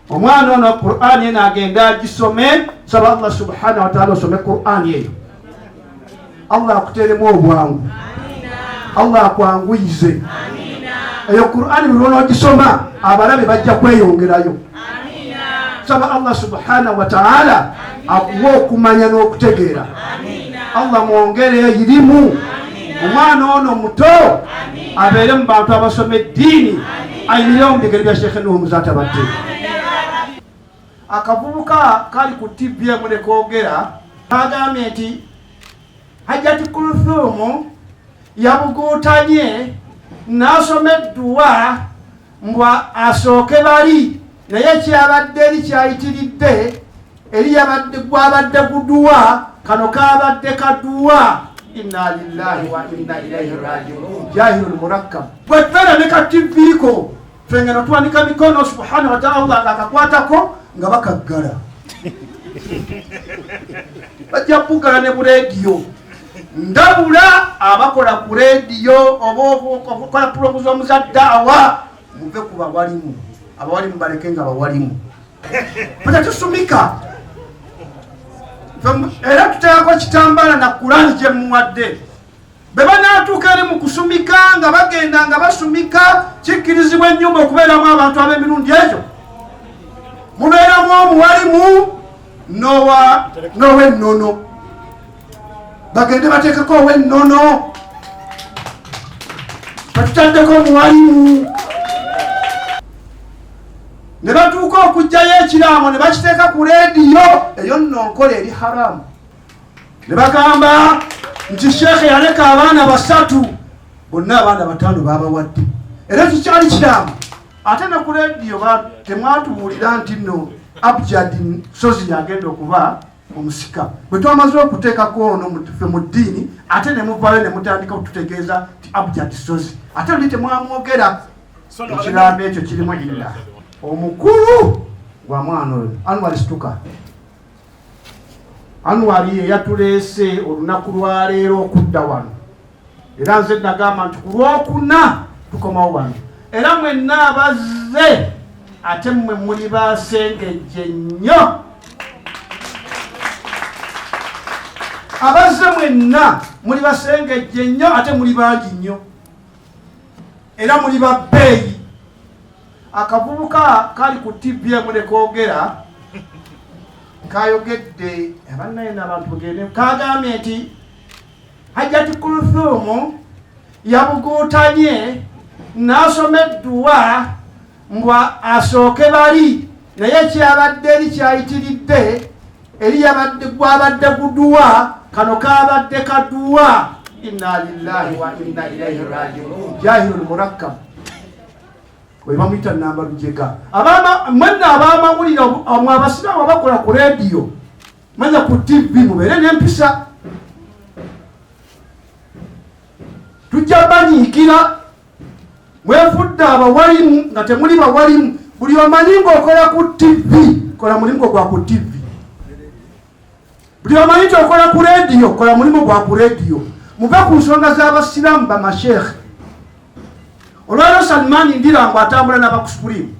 omwana ono Qur'an ye nagenda agisome. Saba Allah subhanahu wa ta'ala osome Qur'an yeyo. Allah akuteremu obwangu, Allah akwanguyize. Eyo Qur'an birono ogisoma abalabe bajja kweyongerayo. Saba Allah subhanahu wa ta'ala akuwa okumanya n'okutegeera. Allah mwongere elimu. Omwana ono muto abeere mu bantu abasoma eddiini, ayimirewo mu bigere bya Sheikh Nuhu Muzata Badde. Akavubuka kali ku TV emule koogera kagambye nti Hajjati Kulthum yabuguutanye n'asoma edduwa mbwa asooke bali, naye kyabadde eri kyayitiridde eri yabadde gwabadde guduwa, kano kabadde kaduwa. Inna lillahi wa inna ilaihi raji'un. Jahilul murakkab. Bwetera ne ka TV ko fengeno twanika mikono subhanahu wa ta'ala Allah akakwatako nga bakaggala. Bajja kugala ne mu radio. Ndabula abakola ku radio obokola promotion za da'wa muve ku bawalimu. Abawalimu baleke nga bawalimu. Bata tusumika. Era tutayako kitambala na Qur'an je muwadde. Beba natuuka eri mu kusumika nga bagenda nga basumika kikkirizibwa ennyumba okubeeramu abantu ab'emirundi egyo. Mubeeramu omuwalimu n'ow'ennono. Bagende bateekako ow'ennono. Batutaddeko omuwalimu. Ne batuuka okugjayo ekiraamo ne bakiteeka ku leediyo eyo nno nkola eri haramu. Ne bagamba nti Sheikh yaleka abaana 3, bonna abaana 5 babawadde. Era kikyali kiramu. Ate ne ku leediyo temwatubuulira nti nno Abjad Sozi yagenda okuba omusika. Bwe twamaze okuteekako ono mutufe mu ddiini, ate ne muvaayo ne mutandika okututegeeza nti Abjad Sozi. Ate oli temwamwogera ekirambo ekyo kirimu illa. Omukulu gwa mwana oyo Anwar Situka. Anwar ye yatuleese olunaku lwa leero okudda wano. Era nze nagamba nti ku Lwokuna tukomawo wano. Era mwenna abazze ate mmwe muli basengejje nnyo. Abazze mwenna muli basengejje nnyo ate muli bangi nnyo. Era muli babbeeyi. Akavubuka kali ku TV emule koogera kayogedde abannaye n'abantu bagende kagambye nti Hajjati Kulthum yabuguutanye n'asoma edduwa mbwa asooke bali, naye kyabadde eri kyayitiridde eri yabadde gwabadde guduwa, kano kabadde kaduwa. Inna lillahi wa inna ilaihi raji'un. Jahilul murakkab. Weba mwita namba lujega. Mwenna abamawulira abasiraamu abakola ku radio manya ku TV mubeere n'empisa. Tujja banyiikira mwefudde abawalimu nga temuli bawalimu. Buli omanyi ng'okola ku TV kola mulimu gwa ku TV. Buli omanyi okola ku radio kola mulimu gwa ku radio. Muve ku nsonga z'abasiraamu bamashekhe. Olwalo Salman Ndirango atambula n'abakusupulimu.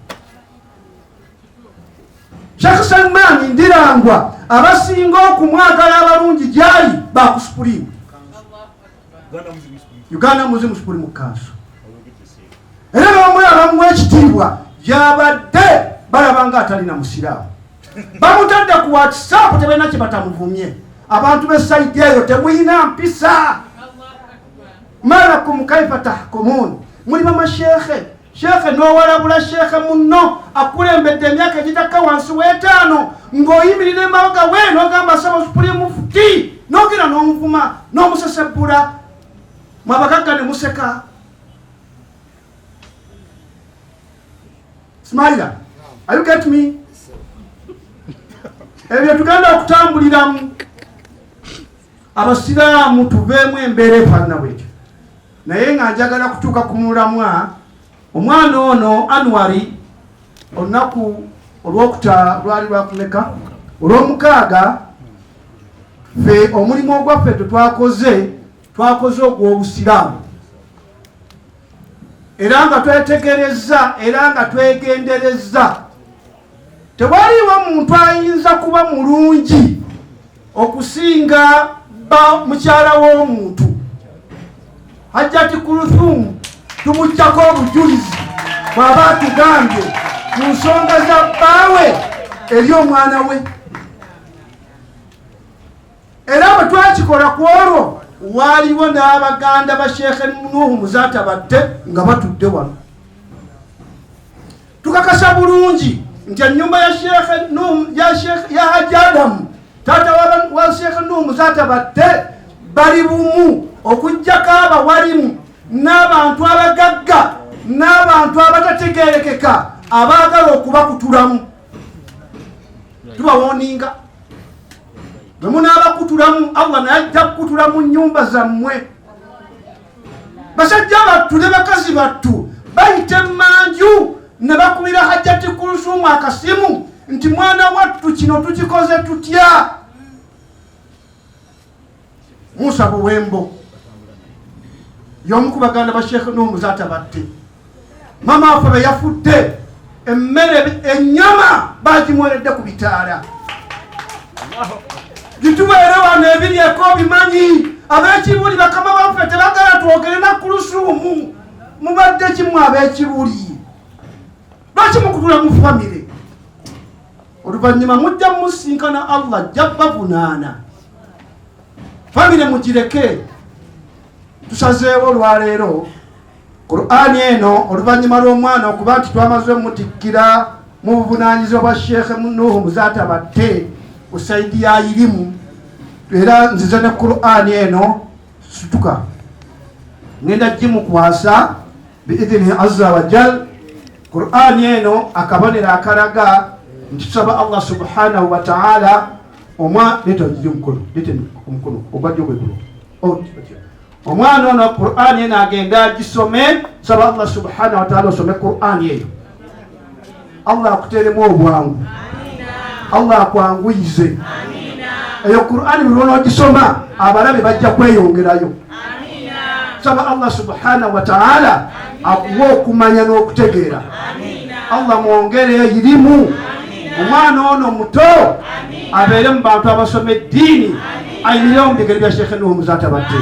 Sheikh Salman Ndirango abasinga okumwagala abalungi gyali bakusupulimu. Uganda Muslim Supreme Council. Era bamwe abamuwa ekitiibwa yabadde balabanga atalina musiraamu. Bamutadde ku WhatsApp tebalina kye batamuvumye. Abantu b'essayidi eyo temuyina mpisa. Malakum kaifa tahkumun. Muli mama shekhe n'owalabula shekhe munno akulembedde emyaka egitaka wansi w'etaano ng'oyimirira emabega we n'ogamba saba Supreme Mufti n'ogenda n'omuvuma n'omusesebbula mwabagagga ne museka. Smiler, are you get me? Ebyo tugenda okutambuliramu abasiraamu tuveemu embeera efaanana bwetyo. Naye nga njagala kutuuka ku mulamwa omwana ono Anwari olunaku olwokuta lwali lwakumeka olw'omukaaga fe omulimu ogwaffe twakoze ogw'obusiraamu era nga twetegereza era nga twegendereza tewaliwo muntu ayinza kuba mulungi okusinga mukyala w'omuntu. Hajjati Kulthum tumukyako obujulizi bw'aba atugambye mu nsonga za bbaawe eri omwana we. Era bwe twakikola ku olwo waaliwo n'abaganda ba Sheikh Nuhu Muzaata badde nga batudde wano. Tukakasa bulungi nti ennyumba ya Sheikh Nuhu ya Hajji Adamu taata wa Sheikh Nuhu Muzaata badde bali bumu okujjako abawalimu n'abantu abagagga n'abantu abatategeerekeka abaagala okubakutulamu. Tubawoninga bwe munaabakutulamu Allah najja kukutula mu nnyumba zammwe. Basajja battu ne bakazi battu bayita emmanju ne bakubira Hajjati Kulthum akasimu nti mwana wattu kino tukikoze tutya. Musa Buwembo y'omu ku baganda ba Sheikh Nuhu Muzaata badde. Mama waffe be yafudde emmere ennyama baagimweredde ku bitaala. Gitubeere wano ebiryeko bimanyi. Ab'ekibuli bakama baffe tebagala twogere na Kulthum. Mubadde kimu ab'ekibuli. Lwaki mukutula mu famire? Oluvannyuma mujja musinkana Allah ajja bavunaana. Famire mugireke. Tusazeewo olwaleero Qur'ani eno oluvannyuma lw'omwana okuba nti twamaze omutikkira mu buvunaanyizibwa bwa Sheikh Nuhu Muzaata badde ku saidi ya irimu. Era nzize ne Qur'ani eno situka ngenda gimukwasa biidhini azza wa jal. Qur'ani eno akabonero akalaga nti tusaba Allah subhanahu wa ta'ala omukono obadde ogweggulo omwana ono Qur'ani eno agenda agisome. Saba Allah subhanahu wa ta'ala osome Qur'ani eyo. Allah akuteremu obwangu, Allah akwanguyize. Eyo Qur'ani buli lw'ogisoma abalabe bajja kweyongerayo. Saba Allah subhanahu wa ta'ala akuwa okumanya n'okutegeera. Allah mwongere irimu. Omwana ono muto abeere mu bantu abasoma eddiini ayimire mu bigere bya Sheikh Nuhu Muzaata badde.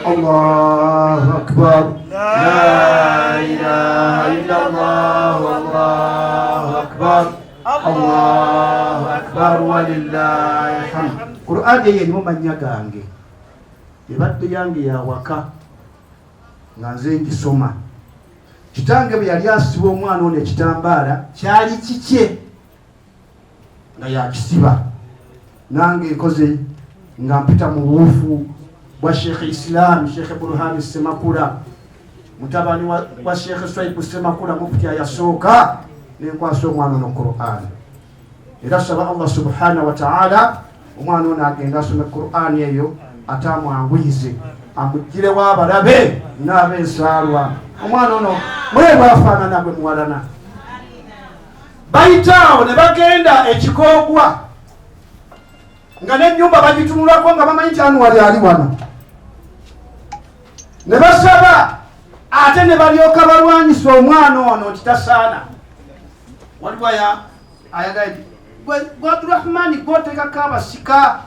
Allahu akbar, la ilaha illallah, Allahu akbar, Allahu akbar walillahi alhamd. Qur'ani eyo erimu mannya gange, ebadde yange yawaka nga nze ngisoma. Kitange bwe yali asiba omwana ono ekitambaala kyali kikye nga yakisiba, nange nkoze nga mpita mu buufu bwa Sheikh Islam Sheikh Burhan Semakula mutabani wa Sheikh Swaibu Semakula mufti yasooka nenkwasa omwana ono Qur'an. Era saba Allah subhanahu wa ta'ala omwana ono agenda asome Qur'an eyo atamwanguyize amugirewo abalabe n'ab'ensaalwa. Omwana ono mwebwafaanana gwe muwalana. Bayitaawo ne bagenda ekikoogwa nga n'ennyumba bagitunulako nga bamanyi nti anu wali ali wano. Ne basaba ate ne balyoka balwanyisa omwana ono nti tasaana. Waliwo ayagaye gwe Abdurrahmani gw'oteekako abasika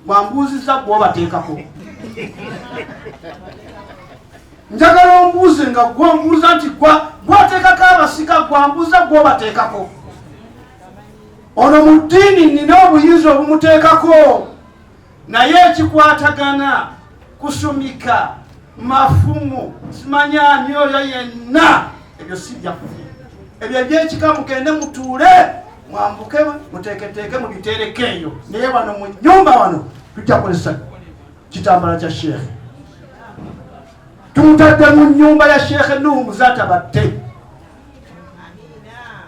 gwambuuziza gw'obateekako. Njagala ombuuze nga gw'ombuuza nti gw'oteekako abasika gwambuuza gw'obateekako. Ono mu ddiini nina obuyinza obumuteekako, naye ekikwatagana kusumika mafumu simanyani oyo yenna ebyo si byaffe. Ebyo ebyekika mugende mutuule mwambuke muteeketeeke mubiteereko eyo. Naye wano mu nnyumba wano tujja kukozesa kitambala kya Sheikh. Tumutadde mu nnyumba ya Sheikh Nuhu Muzaata badde.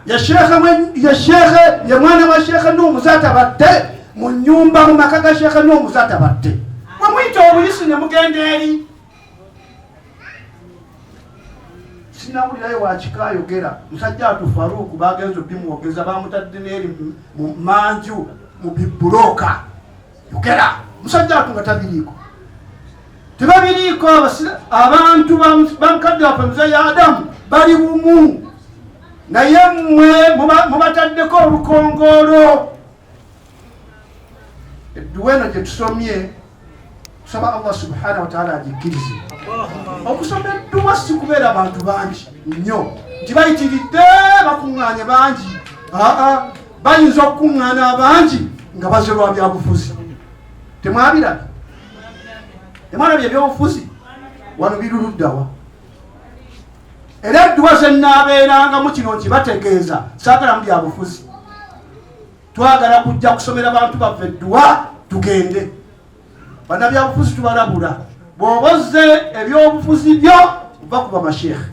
Ye mwana wa Sheikh Nuhu Muzaata badde mu nnyumba mu maka ga Sheikh Nuhu Muzaata badde. Wamuyita obuyisi ne mugenda eri. Sinawulirayo wakikayogera musajja atu Faruku bagenza obimwogeza bamutadde n'eri mu manju mu bibuloka yogera musajja atu nga tabiriiko. Tebabiriiko abantu bamukadde waffe Mzee Adamu bali bumu naye mmwe mubataddeko olukongolo. Edduwa eno gye tusomye tusaba Allah subhanahu wa ta'ala agikkirize. Okusoma edduwa si kubeera abantu bangi nnyo nti bayitiridde bakuŋŋaanye bangi. Bayinza okukuŋŋaana abangi nga bazerwa byabufuzi. Temwabirabye? Temwalabye ebyobufuzi wano biruluddawa. Era edduwa ze nnaabeerangamu kino nti bategeeza saagala mu byabufuzi. Twagala kujja kusomera bantu baffe edduwa tugende. Bannabyabufuzi tubalabula. Bw'obozze ebyobufuzi byo va kuba masheekhe.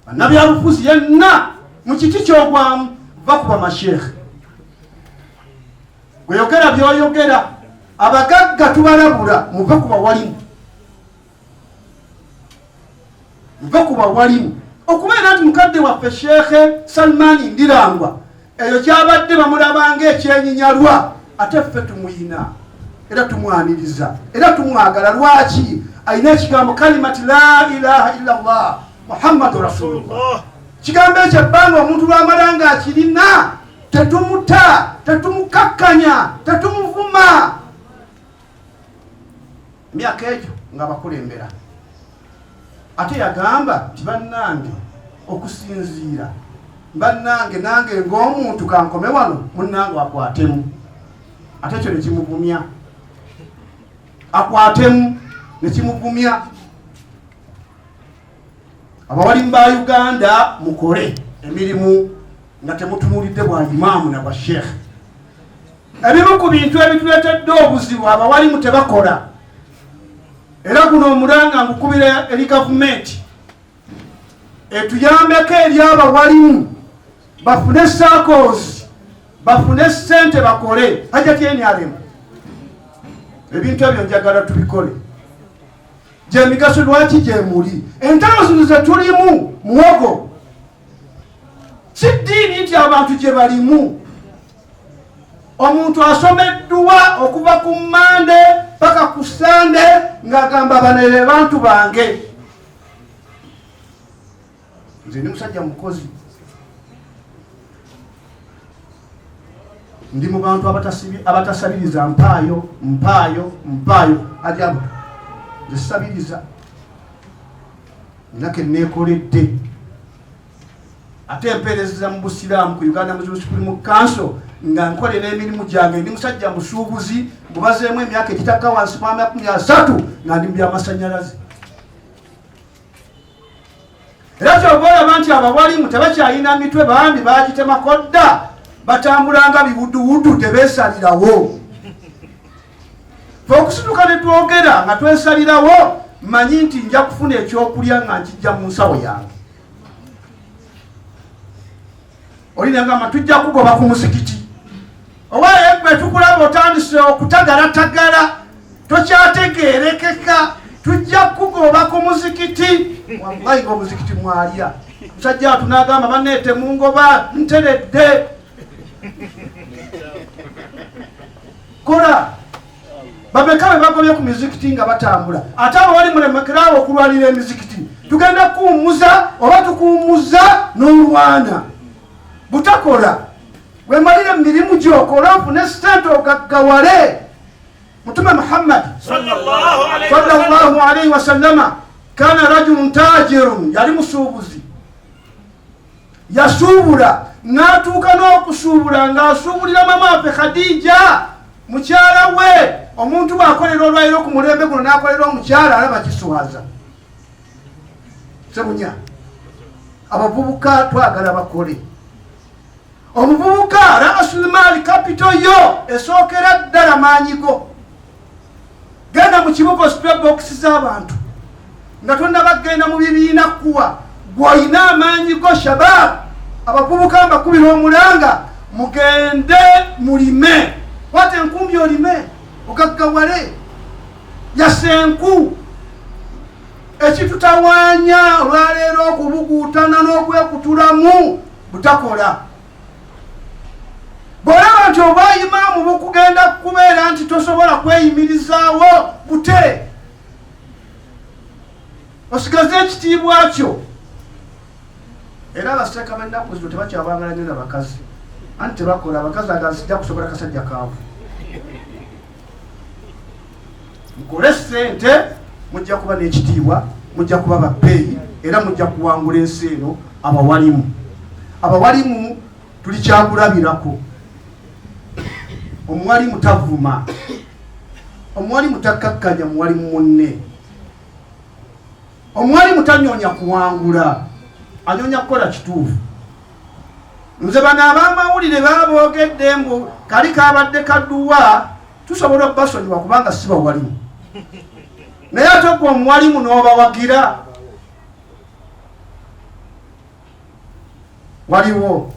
Bannabyabufuzi yenna mu kiti ky'ogwamu va kuba masheekhe. Gweyogera by'oyogera. Abagagga tubalabula muve kuba walimu. Muve kuba walimu. Okubeera nti mukadde waffe Sheekhe Salmani Ndirangwa eyo kyabadde bamulabanga ekyenyinyalwa, ate ffe tumuyina era tumwaniriza era tumwagala. Lwaki? Ayina ekigambo kalimati la ilaha illa Allah Muhammadu Rasulullah. Kigambo ekyo ebbanga omuntu lwamalanga akirina tetumuta, tetumukakkanya, tetumuvuma. Emyaka egyo nga bakulembera. Ate yagamba nti bannange okusinziira bannange nange ng'omuntu kankome wano munnange akwatemu. Ate ekyo nekimuvumya, akwatemu nekimuvumya. Abawalimu ba Uganda mukole emirimu nga temutunulidde bwa imaamu na bwa sheekhe. Ebimu ku bintu ebituleetedde obuzibu abawalimu tebakola. Era guno omulanga ngukubira eri gavumenti etuyambeko eri abawalimu bafune SACCOs, bafune ssente bakole. Hajati NRM ebintu ebyo njagala tubikole. Gyemigaso lwaki gyemuli. Entalo zino ze tulimu muwogo. Si ddiini nti abantu gye balimu. Omuntu asoma edduwa okuva ku Mande paka ku Sande ng'agamba bano bantu bange. Nze ndi musajja mukozi. Ndi mu bantu abatasabiriza mpaayo ajabu. Nze sabiriza. Nake neekoledde. Ate empeereza mu Busiraamu ku Uganda Muslim Council nga nkolera emirimu gyange. Ndi musajja musuubuzi mubazeemu emyaka egitaka wansi mu 30 nga ndi mu by'amasannyalaze. Era ky'oboolaba nti abawalimu tebakyalina mitwe, bambi bagitemako dda, batambulanga biwudduwuddu tebeesalirawo. Fe okusituka ne twogera nga twesalirawo, mmanyi nti nja kufuna ekyokulya nga nkijja mu nsawo yange. Olinagamba tujja kugoba ku muzikiti. Owaye gwe tukulaba otandise okutagalatagala, tokyategeerekeka, tujja kugoba ku muzikiti. Wallahi ng'omuzikiti mwalya. Musajja tunagamba banneete mungoba nteredde. Kola babeka be bagobye ku mizikiti nga batambula. Ate abo bali mulemekerawo okulwanira emizikiti. Tugenda kuwummuza oba tukuwummuza n'olwana. Butakola wemalire mirimu gyokola ofune ssente ogaggawale. Mutume Muhammad sallallahu alayhi wa sallama kana rajulun tajirun, yali musuubuzi. Yasuubula n'atuuka n'okusuubula ng'asuubulira mama waffe Khadija mukyala we. Omuntu bw'akolera olwaliro ku mulembe guno n'akolera omukyala alaba kiswaza. Sebunya abavubuka twagala bakole. Omuvubuka ra'asul maali capital yo esookera ddala maanyigo. Genda mu kibuga spare box z'abantu nga tonnabagenda mu bibiina kuwa gw'olina amaanyigo shabab. Abavubuka mbakubira omulanga mugende mulime. Wate enkumbi olime ogaggawale yasenku. Ekitutawaanya olwaleero okubuguutana n'okwekutulamu butakola. Bw'olaba nti obwayimaamu bukugenda kubeera nti tosobola kweyimirizaawo bute, osigaze ekitiibwa kyo era abasireka b'ennaku zino tebakyabangala nnyo n'abakazi anti tebakola abakazi agasijja kusobola kasajja kaavu mukole ssente mujja kuba n'ekitiibwa mujja kuba bappeeyi era mujja kuwangula ensi eno abawalimu tulikyakulabirako omuwalimu tavuma omuwalimu takkakkanya muwalimu munne omuwalimu tanyonya kuwangula anyonya kukola kituufu nze bano ab'amawulire baboogedde mbu kali kabadde kadduwa tusobola obbasonyiwa kubanga si bawalimu naye ate gwe omuwalimu n'obawagira waliwo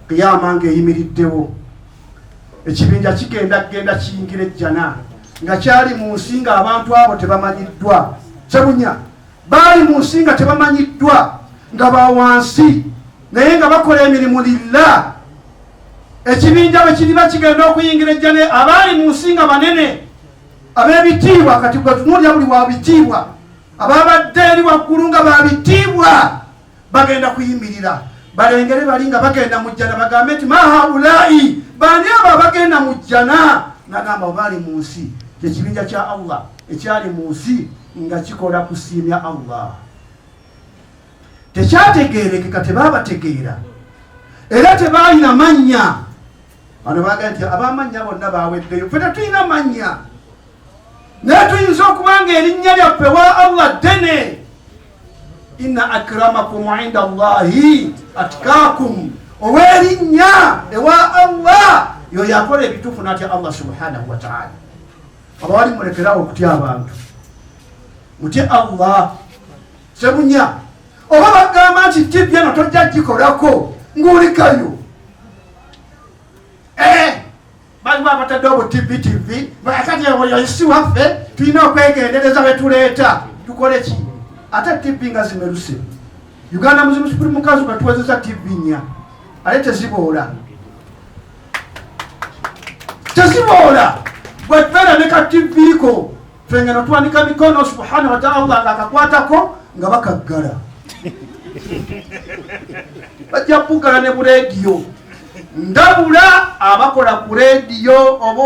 kiyama ng'eyimiriddewo ekibinja kigenda kiyingira ejjana nga kyali mu nsi nga abantu abo tebamanyiddwa Sebunya baali mu nsi nga tebamanyiddwa nga bawansi naye nga bakola emirimu lillah ekibinja bwe kiriba kigenda okuyingira ejjana abaali mu nsi nga banene ab'ebitiibwa kati gwe tunuulya buli wa bitiibwa ababadde eri waggulu nga babitiibwa bagenda kuyimirira balengere bali nga bagenda mu jjana bagambe nti mahaulai bani abo bagenda mu jjana nagamba baali mu nsi kyekibinja kya Allah ekyali mu nsi nga kikola kusiimya Allah tekyategeerekeka tebabategeera era tebaalina mannya bano baga nti abamanya bonna baweddeyo fe tetulina mannya naye tuyinza okuba nga erinnya lyaffe wa Allah ddene inna akramakum inda Allahi atkakum owerinnya ewa Allah yo yakola ebituufu natya Allah subhanahu wa ta'ala abawali mulekerawo okutya abantu mutye Allah Sebunya oba bagamba nti TV eno tojja gikolako ng'olikayo baliwo abatadde obu TV bakati yoyisi waffe tulina okwegendereza betuleeta tukole ki ate TV nga zimeruse Uganda muzimu sipuli mukazi katuwezesa TV nnya ale teziboola bwetbeera ne ka TV ko fengeno twanika mikono subhanahu wa ta'ala ngakakwatako nga bakaggala bajja kugala ne bureediyo ndabula abakola ku leediyo oba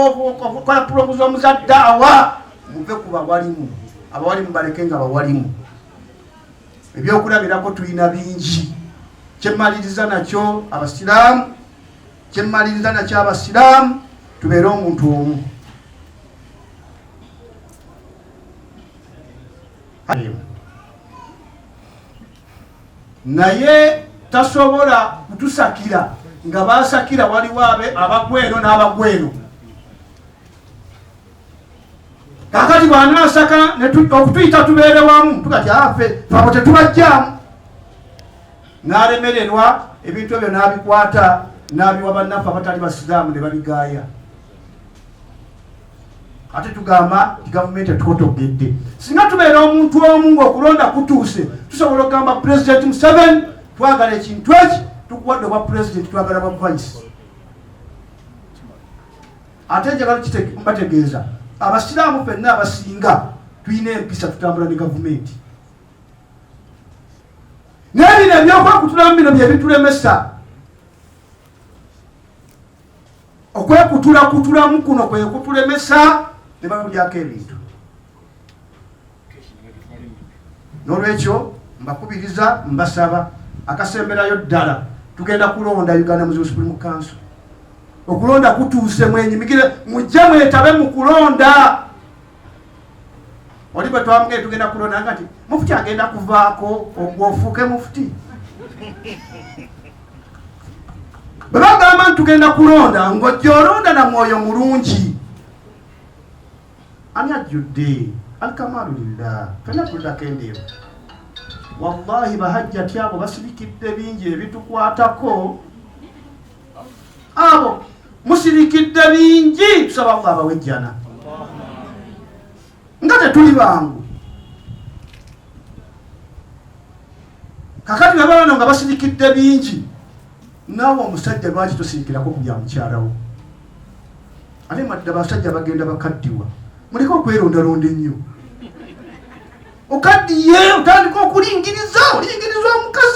okukola pulogulaamu za ddaawa muve ku bawalimu abawalimu baleke nga bawalimu ebyokulabirako tulina bingi kyemmaliriza nakyo abasiraamu kyemmaliriza nakyo abasiraamu tubeere omuntu omu naye tasobola kutusakira nga basakira waliwo abagweno n'abagweno kakati bwanasaka okutuyita tubeere wamu tukati afe abo tetubajjamu n'alemererwa ebintu ebyo n'abikwata n'abiwa bannaffe abatali basiraamu ne babigaaya ate tugamba ti gavumenti etukotogedde singa tubeera omuntu omu ng'okulonda kutuuse tusobola okugamba President Museveni twagala ekintu eki tukuwadde obwa President twagala bwa Vice ate njagala mbategeeza abasiraamu fenna abasinga tulina empisa tutambula ne gavumenti naye bino ebyokwekutulamu bino bye bitulemesa okwekutulakutulamu kuno kwe kutulemesa ne babulyako ebintu n'olwekyo mbakubiriza mbasaba akasemberayo ddala tugenda kulonda Uganda Muslim Supreme Council okulonda kutuuse mwenyimigire mujje mwetabe mu kulonda oli bwe twamugee tugenda kulonda nga nti mufuti agenda kuvaako ogwofuuke mufuti bwe bagamba nti tugenda kulonda ng'ojja olonda na mwoyo mulungi ani ajjudde alkamalu lillah fena tulakendeyo wallahi bahajjati abo basirikidde bingi ebitukwatako abo musirikidde bingi tusaba Allah abawejjana nga tetuli bangu kakati babano nga basirikidde bingi naawe omusajja lwaki tosirikirako ku bya mukyalawo ate madde abasajja bagenda bakaddiwa muleke okwerondalonda ennyo okaddiye otandika olingiriza omukazi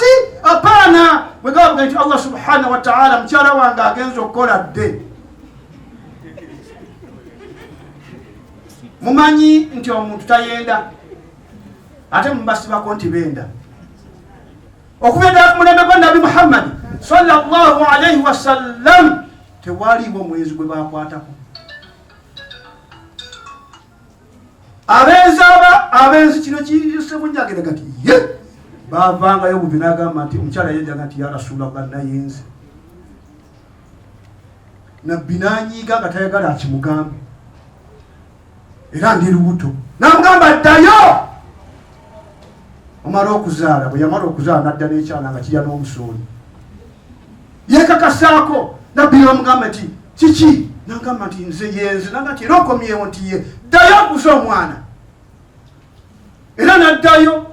wange nti Allah subhanahu wa ta'ala mukyala wange agenza okukola dde. Mumanyi nti omuntu tayenda ate mubasibako nti benda. Okubenda ku mulembe gwa Nabi Muhammad sallallahu alayhi wa sallam tewaliwo omwezi gwe bakwatako. Abenzi kino kiyise bunyagire kati ye bavangayo bubi n'agamba nti omukyala yenjaga nti ya Rasulallah nayenze. Nabbi n'anyiiga nga tayagala akimugambe era ndi lubuto n'amugamba ddayo. Omala okuzaala, bwe yamala okuzaala n'adda n'ekyana nga kirya n'omusooli yeekakasaako. Nabbi n'amugamba nti kiki? N'agamba nti nze yenze. N'agamba nti era okomyewo nti ye ddayo okuza omwana. Era n'addayo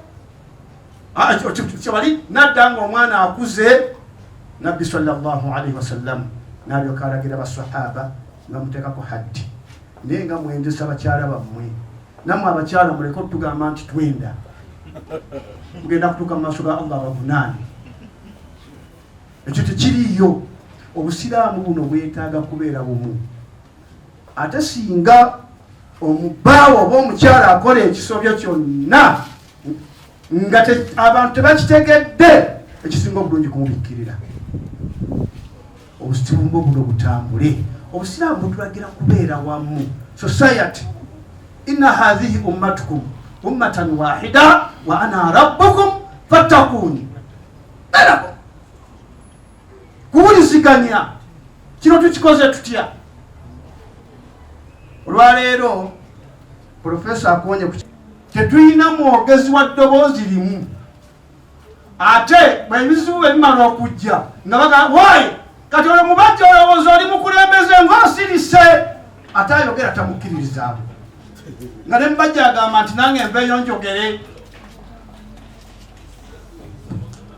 kyebali n'adda ng'omwana akuze. Nabbi sallallahu alaihi wasallam n'alyoka alagira basahaba nga muteekako haddi. Naye nga mwendesa bakyala bammwe, nammwe abakyala muleke okutugamba nti twenda mugenda kutuuka mu maaso ga Allah abavunaane. Ekyo tekiriyo. Obusiraamu buno bwetaaga kubeera bumu. Ate singa omubbaawo oba omukyala akola ekisobyo kyonna nga abantu tebakitegedde, ekisinga obulungi kumubikkirira. Obusiraamu buno butambule. Obusiraamu butulagira kubeera wamu. Society, inna hadhihi ummatukum ummatan wahida wa ana rabbukum fattakuni. Erako kuwuliziganya kino tukikoze tutya? Olwaleero Profesa akonye tetulina mwogezi wa ddoboozi limu. Ate bwebizibu bebimala okujja nga baga waayi kati olwo mubajja olowooza oli mukulembeze ng'osirise, ate ayogera tamukkiririzaamu. Nga ne mubajja agamba nti nange nveeyo njogere.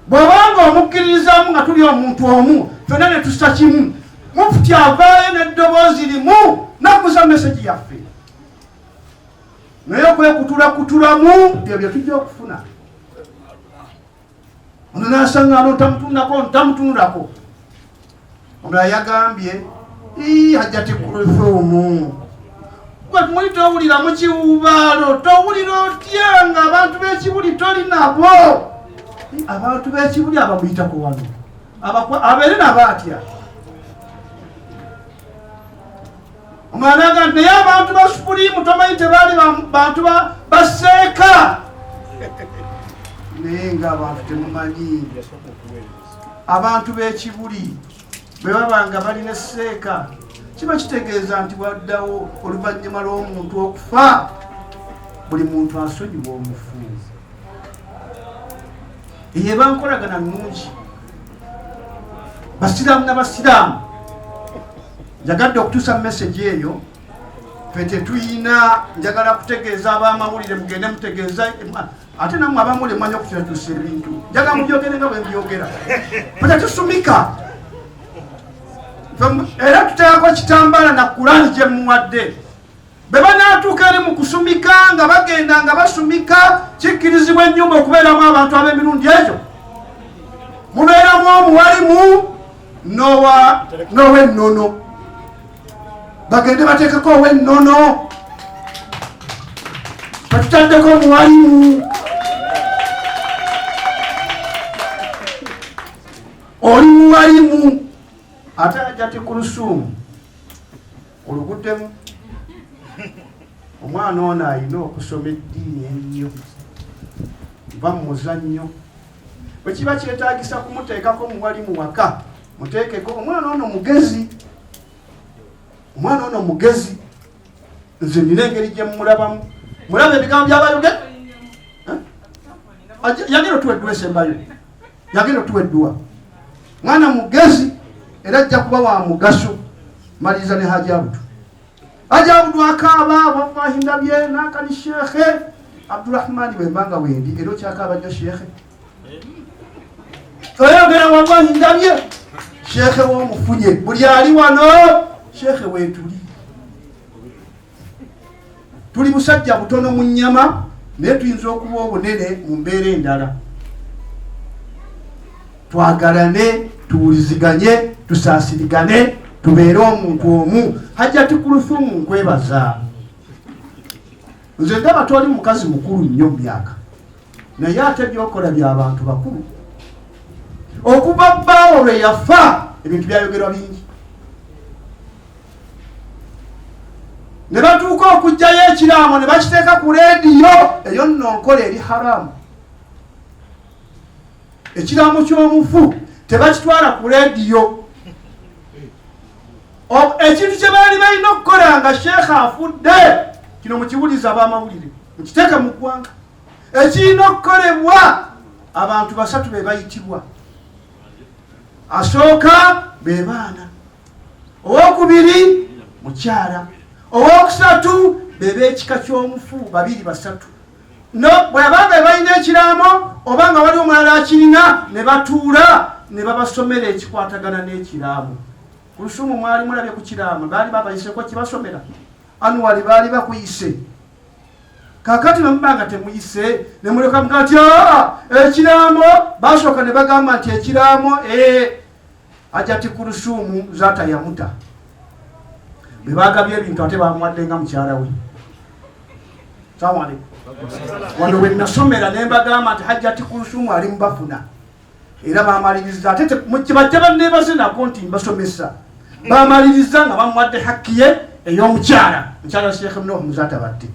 Bw'obanga omukkiririzaamu nga tuli omuntu omu ffenna ne tussa kimu, mufuti avaayo n'eddoboozi limu n'akuza meseji yaffe. Naye okwekutulakutulamu ebyo tujja okufuna. Ono n'asaŋŋaano ntamutunulako. Omulala yagambye hajja tekulufuumu gwe muli towulira mu kiwubaalo, towulira otya nga abantu b'ekibuli toli nabo. Abantu b'ekibuli abamuyitako wano abeere nabo atya. Omwana agamba naye abantu ba Supuliimu tomanyi tebaali bantu baseeka. Naye ng'abantu temumanyi abantu b'ekibuli bwe babanga balina esseeka kiba kitegeeza nti waddawo oluvannyuma lw'omuntu okufa buli muntu asonyiwa omufu. Eyo eba nkolagana nnungi. Basiraamu n'abasiraamu njagadde okutuusa meseji eyo. Ffe tetuyina njagala kutegeeza ab'amawulire mugende mutegeeza ate nammwe abamawulire mmanyi okukyatuusa ebintu njagala mubyogere nga bwe mbyogera. Ffe tetusumika era tuteekako kitambaala na Qur'ani gye muwadde. Be banaatuuka eri mu kusumika nga bagenda nga basumika kikkirizibwa ennyumba okubeeramu abantu ab'emirundi egyo. Mubeeramu omuwalimu n'ow'ennono. Bagende bateekako ow'ennono. Batutaddeko omuwalimu. Oli muwalimu. Ate ajja tikulusuumu oluguddemu. Omwana ono alina okusoma eddiini ennyo, va mu muzannyo. Bwe kiba kyetaagisa kumuteekako muwalimu waka, muteekeko. Omwana ono mugezi. Omwana ono mugezi. Nze nina engeri gye mulabamu. Mulaba ebigambo by'abayogera? Yagenda otuweddwa esembayo. Yagenda otuweddwa. Mwana mugezi era ajja kuba wa mugaso. Maliriza ne Haji Abudu. Haji Abudu akaaba wallahi ndabye n'akali Sheekhe Abdurrahmani bwe mbanga wendi era okyakaaba nnyo Sheekhe. Oyogera wallahi ndabye Sheekhe w'omufunye buli ali wano Sheekhe weetuli. Tuli musajja butono mu nnyama naye tuyinza okuba obunene mu mbeera endala. Twagalane tuwuliziganye tusaasirigane tubeere omuntu omu. Hajjati Kuluthumu nkwebaza. Nze ndaba toli mukazi mukulu nnyo mu myaka naye ate byokola by'abantu bakulu. Okuva bbaawo lwe yafa ebintu byayogerwa bingi ne batuuka okugjayo ekiraamo ne bakiteeka ku leediyo. Eyo nno nkola eri haramu. Ekiraamo ky'omufu tebakitwala ku leediyo. Ekintu kye baali balina okukola nga sheekha afudde kino mukiwuliza ab'amawulire mukiteeka mu ggwanga. Ekirina okukolebwa abantu basatu be bayitibwa. Asooka be baana, owokubiri mukyala, owokusatu be b'ekika ky'omufu babiri basatu. No bw'abanga balina ekiraamo oba nga wali omulala akirina ne batuula ne babasomera ekikwatagana n'ekiraamo. Kuluthumu mwali mulabye ku kiraamo baali babayiseko kibasomera. Anuwali baali bakuyise. Kakati bamubanga temuyise ne muleka mugati ekiraamo basooka ne bagamba nti ekiraamo Hajjati Kuluthumu zaata yamuta. Bwe bagabye ebintu ate bamuwadde nga mukyala we. Salamu alaykum. Wano bwe nasomera ne mbagamba nti Hajjati Kuluthumu ali mubafuna. Era bamaliriza ate bajja banneebaze nako nti mbasomesa. Bamaliriza nga bamuwadde hakki ye ey'omukyala. Mukyala Sheikh Nuh muzaata badde.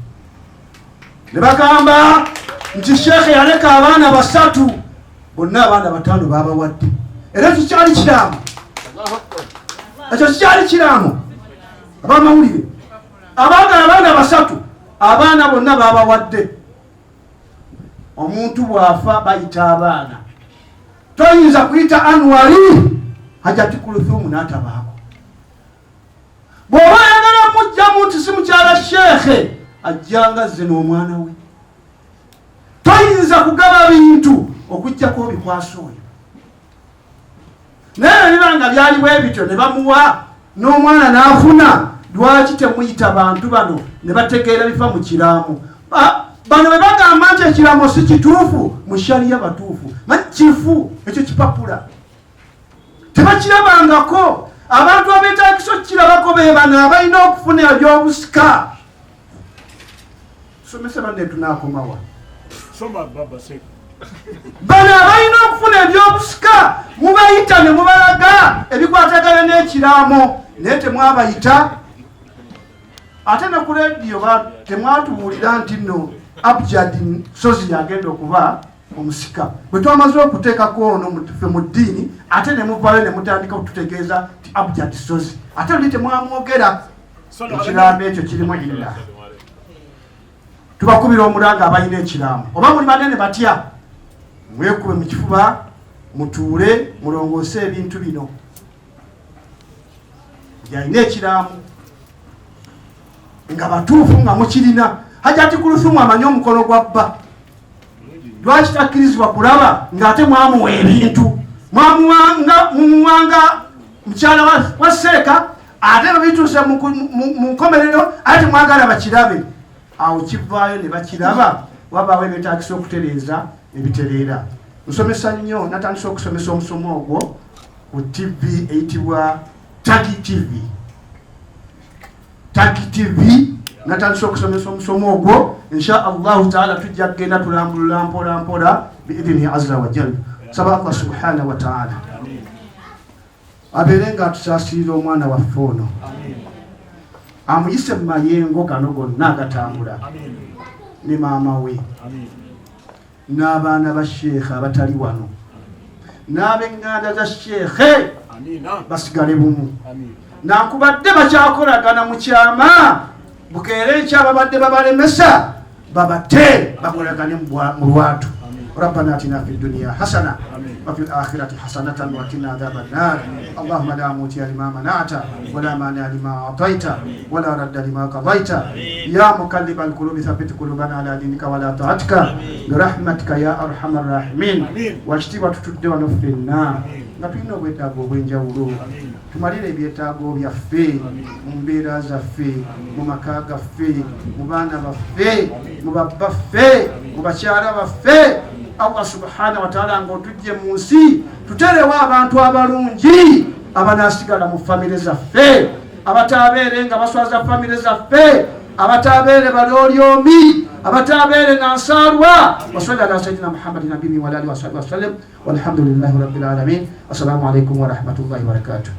Ne bagamba nti Sheikh yaleka abaana basatu bonna abaana bataano babawadde. Era kikyali kiraamu. Ekyo kikyali kiraamu. Abamawulire abaana basatu abaana bonna babawadde. Omuntu bw'afa bayita abaana. Toyinza kuyita Anwari Hajjati Kuluthumu n'atabaako. Bw'oba oyagala mujjamu nti si mukyala Sheikh ajjanga zze n'omwana we. Toyinza kugaba bintu okuggyako obikwasa oyo. Naye ebibanga byali bwe bityo ne bamuwa n'omwana n'afuna. Lwaki temuyita bantu bano ne bategeera bifa mu kiraamo? Bano bwe bagamba nti ekiraamo si kituufu mu shariya batuufu. Kifu ekyo kipapula tebakirabangako. Abantu abeetaagisa okukirabako be bano abalina okufuna ebyobusika. Somesa banne tunaakomawa. Bano abalina okufuna ebyobusika mubayita ne mubalaga ebikwatagana n'ekiraamo naye temwabayita. Ate ne ku leediyo temwatubuulira nti nno Abjad Sozi yagenda okuba omusika. Bwe twamaze okuteekako ono ffe mu ddiini ate ne muvaayo ne mutandika okututegeeza nti Abjad Sozi. Ate oli temwamwogera ekiraamo ekyo kirimu illa. Tubakubira omulanga abalina ekiraamo. Oba muli banene batya mwekube mu kifuba mutuule mulongoose ebintu bino. Yalina ekiraamo nga batuufu nga mukirina. Hajjati Kuluthumu amanyi omukono gwa bba. Lwaki takkirizibwa kulaba ng'ate mwamuwa ebintu? Mwamuwanga mukyala wa Seeka ate babituuse mu nkomerero ate mwagala bakirabe. Awo kivaayo ne bakiraba wabaawo ebyetaagisa okutereeza ebitereera. Nsomesa nnyo natandise okusomesa omusomo ogwo ku TV eyitibwa Tagi TV. Tagi TV natandise okusomesa omusomo ogwo. Insha Allahu taala tujja kugenda tulambulula mpola mpola biidhini azza wa jalla. Saba Allah subhanahu wa taala abeere nga atusaasirira omwana waffe ono. Amuyise mu mayengo gano gonna agatambula ne maama we n'abaana ba Sheikh abatali wano n'ab'eŋŋanda za Sheikh basigale bumu. Nankubadde bakyakolagana mu kyama bukeere nkya babadde babalemesa babate bakolagane mu lwatu. ربنا آتنا في الدنيا حسنة وفي الآخرة حسنة وقنا عذاب النار. اللهم لا موتي لما منعت ولا مانع لما أعطيت ولا رد لما قضيت. يا مقلب القلوب ثبت قلوبنا على دينك ولا طاعتك برحمتك يا أرحم الراحمين. واجتبا تتدى ونفر النار. Ngapino bwetaago obwenjawulo tumalire ebyetaago byaffe mu mbeera zaffe mu maka gaffe mu baana baffe mu babbaffe mu bakyala baffe Allah subhanahu wa ta'ala ng'otujje mu nsi tuterewo abantu abalungi abanasigala mu famire zaffe, abatabeere nga baswaza famire zaffe, abatabeere balolyomi, abatabeere nansaalwa. Wasalli ala sayyidina Muhammadin nabiyyi wa alihi wa sahbihi wasallam walhamdulillahi rabbil alamin. Assalamu alaikum wa rahmatullahi wa barakatuh.